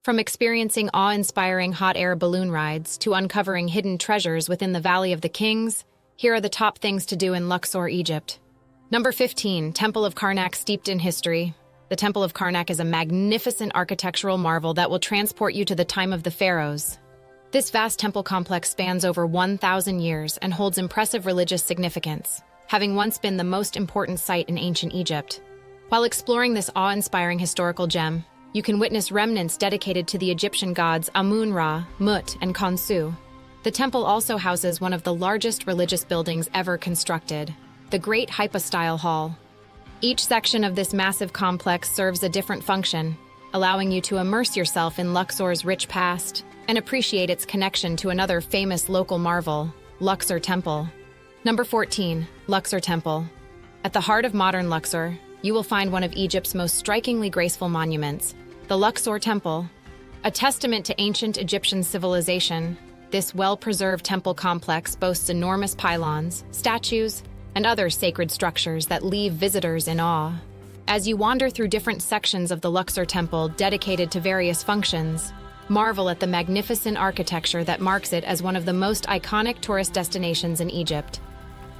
From experiencing awe-inspiring hot air balloon rides to uncovering hidden treasures within the Valley of the Kings, here are the top things to do in Luxor, Egypt. Number 15, Temple of Karnak steeped in history. The Temple of Karnak is a magnificent architectural marvel that will transport you to the time of the pharaohs. This vast temple complex spans over 1,000 years and holds impressive religious significance, having once been the most important site in ancient Egypt. While exploring this awe-inspiring historical gem, you can witness remnants dedicated to the Egyptian gods Amun-Ra, Mut, and Khonsu. The temple also houses one of the largest religious buildings ever constructed, the Great Hypostyle Hall. Each section of this massive complex serves a different function, allowing you to immerse yourself in Luxor's rich past and appreciate its connection to another famous local marvel, Luxor Temple. Number 14, Luxor Temple. At the heart of modern Luxor, you will find one of Egypt's most strikingly graceful monuments, the Luxor Temple. A testament to ancient Egyptian civilization, this well-preserved temple complex boasts enormous pylons, statues, and other sacred structures that leave visitors in awe. As you wander through different sections of the Luxor Temple dedicated to various functions, marvel at the magnificent architecture that marks it as one of the most iconic tourist destinations in Egypt.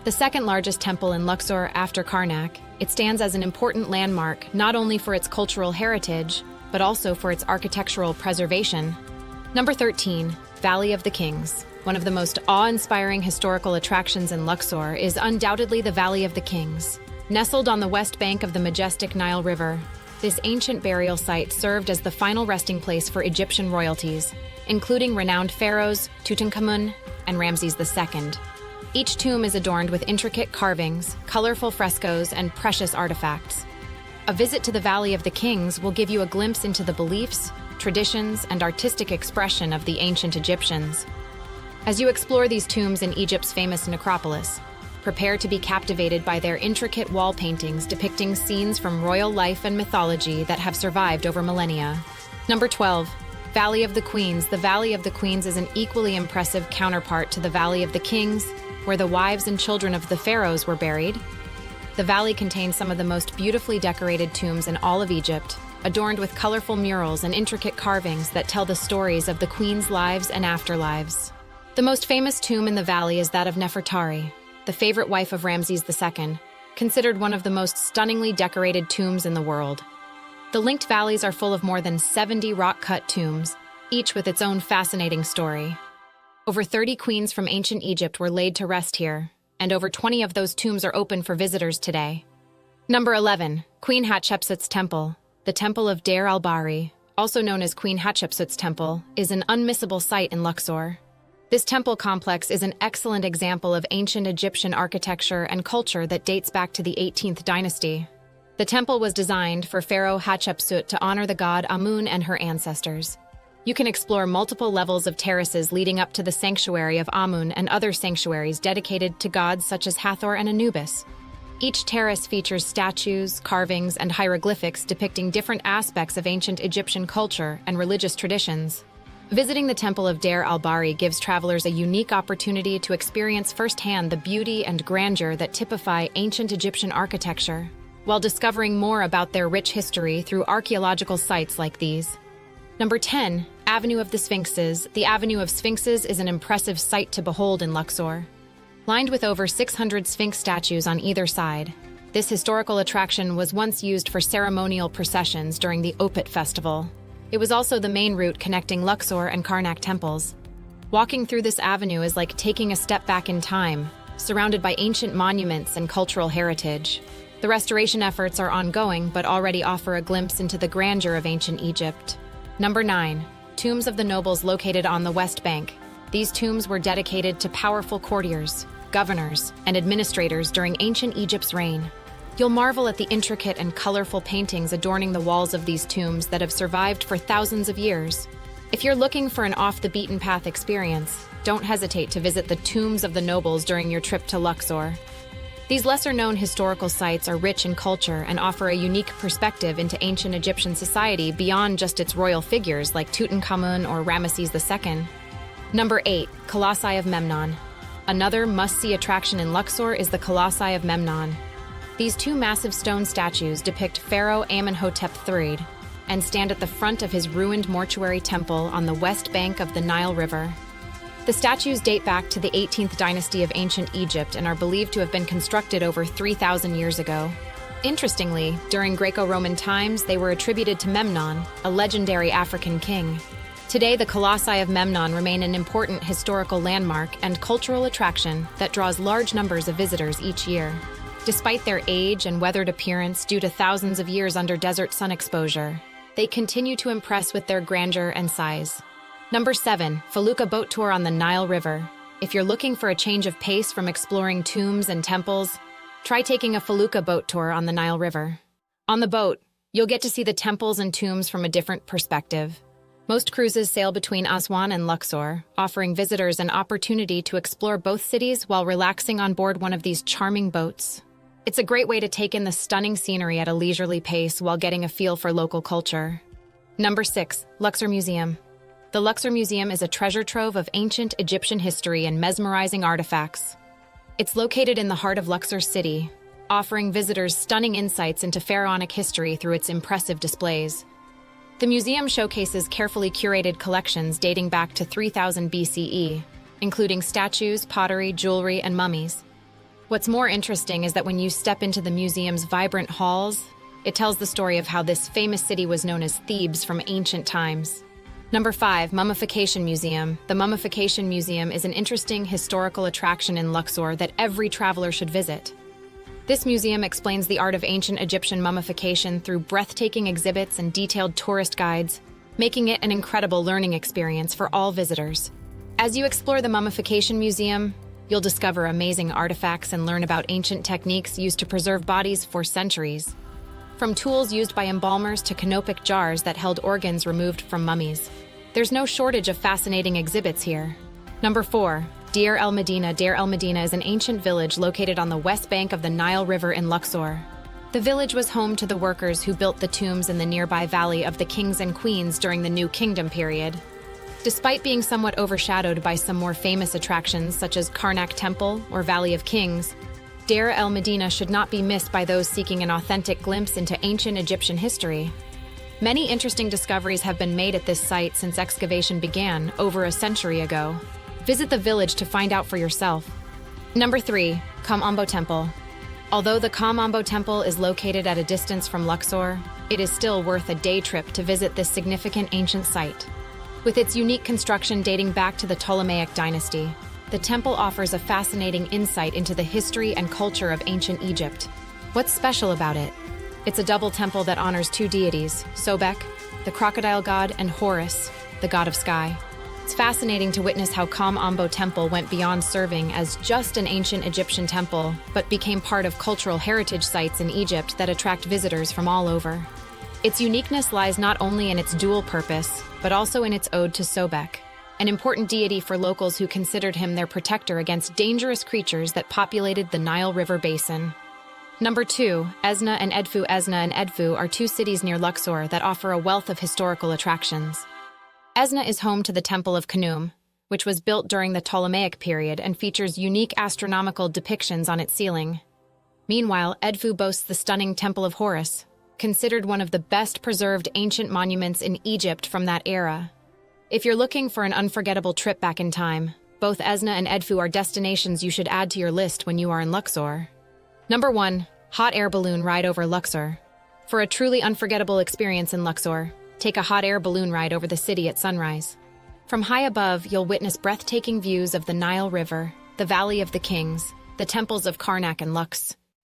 The second largest temple in Luxor after Karnak, it stands as an important landmark not only for its cultural heritage, but also for its architectural preservation. Number 13, Valley of the Kings. One of the most awe-inspiring historical attractions in Luxor is undoubtedly the Valley of the Kings. Nestled on the west bank of the majestic Nile River, this ancient burial site served as the final resting place for Egyptian royalties, including renowned pharaohs Tutankhamun and Ramses II. Each tomb is adorned with intricate carvings, colorful frescoes, and precious artifacts. A visit to the Valley of the Kings will give you a glimpse into the beliefs, traditions, and artistic expression of the ancient Egyptians. As you explore these tombs in Egypt's famous necropolis, prepare to be captivated by their intricate wall paintings depicting scenes from royal life and mythology that have survived over millennia. Number 12, Valley of the Queens. The Valley of the Queens is an equally impressive counterpart to the Valley of the Kings, where the wives and children of the pharaohs were buried. The valley contains some of the most beautifully decorated tombs in all of Egypt, adorned with colorful murals and intricate carvings that tell the stories of the queen's lives and afterlives. The most famous tomb in the valley is that of Nefertari, the favorite wife of Ramses II, considered one of the most stunningly decorated tombs in the world. The linked valleys are full of more than 70 rock-cut tombs, each with its own fascinating story. Over 30 queens from ancient Egypt were laid to rest here, and over 20 of those tombs are open for visitors today. Number 11, Queen Hatshepsut's Temple. The Temple of Deir al-Bahri, also known as Queen Hatshepsut's Temple, is an unmissable sight in Luxor. This temple complex is an excellent example of ancient Egyptian architecture and culture that dates back to the 18th dynasty. The temple was designed for Pharaoh Hatshepsut to honor the god Amun and her ancestors. You can explore multiple levels of terraces leading up to the sanctuary of Amun and other sanctuaries dedicated to gods such as Hathor and Anubis. Each terrace features statues, carvings, and hieroglyphics depicting different aspects of ancient Egyptian culture and religious traditions. Visiting the Temple of Deir al-Bahri gives travelers a unique opportunity to experience firsthand the beauty and grandeur that typify ancient Egyptian architecture, while discovering more about their rich history through archaeological sites like these. Number 10, Avenue of the Sphinxes. The Avenue of Sphinxes is an impressive sight to behold in Luxor. Lined with over 600 Sphinx statues on either side, this historical attraction was once used for ceremonial processions during the Opet festival. It was also the main route connecting Luxor and Karnak temples. Walking through this avenue is like taking a step back in time, surrounded by ancient monuments and cultural heritage. The restoration efforts are ongoing but already offer a glimpse into the grandeur of ancient Egypt. Number 9, Tombs of the Nobles located on the West Bank. These tombs were dedicated to powerful courtiers, governors, and administrators during ancient Egypt's reign. You'll marvel at the intricate and colorful paintings adorning the walls of these tombs that have survived for thousands of years. If you're looking for an off-the-beaten-path experience, don't hesitate to visit the Tombs of the Nobles during your trip to Luxor. These lesser-known historical sites are rich in culture and offer a unique perspective into ancient Egyptian society beyond just its royal figures like Tutankhamun or Ramesses II. Number 8, Colossi of Memnon. Another must-see attraction in Luxor is the Colossi of Memnon. These two massive stone statues depict Pharaoh Amenhotep III and stand at the front of his ruined mortuary temple on the west bank of the Nile River. The statues date back to the 18th dynasty of ancient Egypt and are believed to have been constructed over 3,000 years ago. Interestingly, during Greco-Roman times, they were attributed to Memnon, a legendary African king. Today, the Colossi of Memnon remain an important historical landmark and cultural attraction that draws large numbers of visitors each year. Despite their age and weathered appearance due to thousands of years under desert sun exposure, they continue to impress with their grandeur and size. Number 7, Fuca boat tour on the Nile River. If you're looking for a change of pace from exploring tombs and temples, try taking a Fuca boat tour on the Nile River. On the boat, you'll get to see the temples and tombs from a different perspective. Most cruises sail between Aswan and Luxor, offering visitors an opportunity to explore both cities while relaxing on board one of these charming boats. It's a great way to take in the stunning scenery at a leisurely pace while getting a feel for local culture. Number 6, Luxor Museum. The Luxor Museum is a treasure trove of ancient Egyptian history and mesmerizing artifacts. It's located in the heart of Luxor City, offering visitors stunning insights into pharaonic history through its impressive displays. The museum showcases carefully curated collections dating back to 3000 BCE, including statues, pottery, jewelry, and mummies. What's more interesting is that when you step into the museum's vibrant halls, it tells the story of how this famous city was known as Thebes from ancient times. Number 5, Mummification Museum. The Mummification Museum is an interesting historical attraction in Luxor that every traveler should visit. This museum explains the art of ancient Egyptian mummification through breathtaking exhibits and detailed tourist guides, making it an incredible learning experience for all visitors. As you explore the Mummification Museum, you'll discover amazing artifacts and learn about ancient techniques used to preserve bodies for centuries. From tools used by embalmers to canopic jars that held organs removed from mummies. There's no shortage of fascinating exhibits here. Number 4, Deir el Medina. Deir el Medina is an ancient village located on the west bank of the Nile River in Luxor. The village was home to the workers who built the tombs in the nearby valley of the kings and queens during the New Kingdom period. Despite being somewhat overshadowed by some more famous attractions such as Karnak Temple or Valley of Kings, Deir el Medina should not be missed by those seeking an authentic glimpse into ancient Egyptian history. Many interesting discoveries have been made at this site since excavation began over a century ago. Visit the village to find out for yourself. Number 3, Kambo Temple. Although the Kambo Temple is located at a distance from Luxor, it is still worth a day trip to visit this significant ancient site. With its unique construction dating back to the Ptolemaic dynasty, the temple offers a fascinating insight into the history and culture of ancient Egypt. What's special about it? It's a double temple that honors two deities, Sobek, the crocodile god, and Horus, the god of sky. It's fascinating to witness how Kambo Temple went beyond serving as just an ancient Egyptian temple, but became part of cultural heritage sites in Egypt that attract visitors from all over. Its uniqueness lies not only in its dual purpose, but also in its ode to Sobek, an important deity for locals who considered him their protector against dangerous creatures that populated the Nile River basin. Number 2, Esna and Edfu. Esna and Edfu are two cities near Luxor that offer a wealth of historical attractions. Esna is home to the Temple of Karnak, which was built during the Ptolemaic period and features unique astronomical depictions on its ceiling. Meanwhile, Edfu boasts the stunning Temple of Horus, considered one of the best preserved ancient monuments in Egypt from that era. If you're looking for an unforgettable trip back in time, both Esna and Edfu are destinations you should add to your list when you are in Luxor. Number 1, hot air balloon ride over Luxor. For a truly unforgettable experience in Luxor, take a hot air balloon ride over the city at sunrise. From high above, you'll witness breathtaking views of the Nile River, the Valley of the Kings, the temples of Karnak and Lux,